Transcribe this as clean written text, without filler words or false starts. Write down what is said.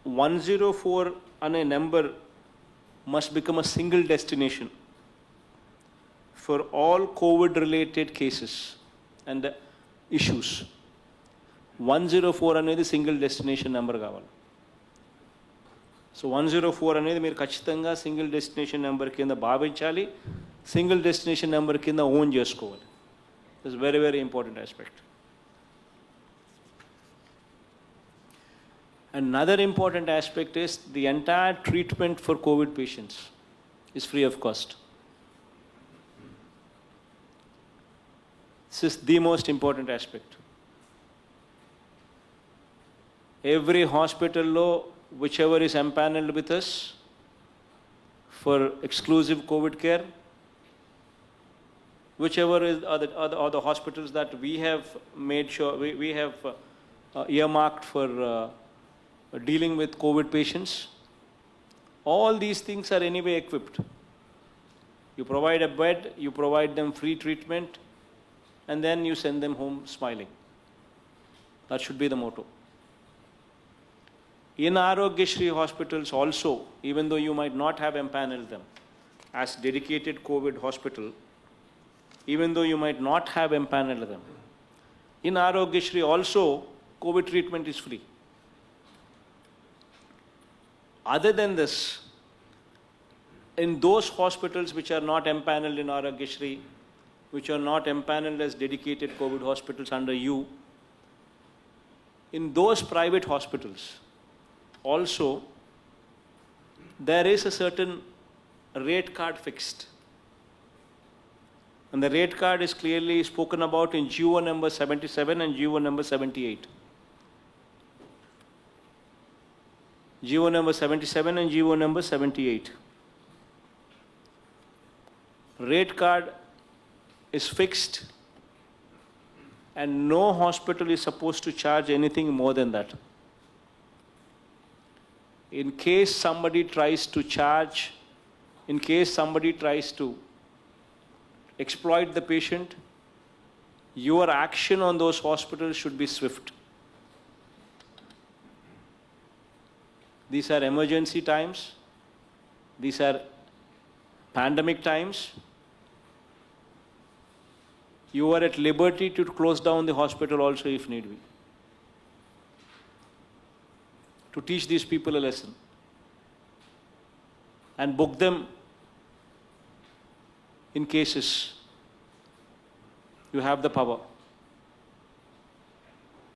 104 on a number must become a single destination for all COVID related cases and issues. 104 అనేది single destination number కావాలి. So 104 అనేది మీరు ఖచ్చితంగా single destination number కింద భావించాలి, single destination number కింద own చేసుకోవాలి. It's very very important aspect. Another important aspect is the entire treatment for COVID patients is free of cost. This is the most important aspect. Every hospital law, whichever is empaneled with us for exclusive COVID care, whichever is are the hospitals that we have made sure we have earmarked for dealing with COVID patients, all these things are anyway equipped. You provide a bed, you provide them free treatment, and then you send them home smiling. That should be the motto. In Aarogyasri hospitals also, even though you might not have empaneled them as dedicated COVID hospital, even though you might not have empaneled them, in Aarogyasri also COVID treatment is free. Other than this, in those hospitals which are not empaneled in Aarogyasri, which are not empaneled as dedicated COVID hospitals under you, in those private hospitals also there is a certain rate card fixed. And the rate card is clearly spoken about in GO number 77 and GO number 78. GO number 77 and GO number 78. Rate card is fixed and no hospital is supposed to charge anything more than that. In case somebody tries to charge, in case somebody tries to exploit the patient, your action on those hospitals should be swift. These are emergency times. These are pandemic times. You are at liberty to close down the hospital also if need be, to teach these people a lesson and book them in cases. You have the power.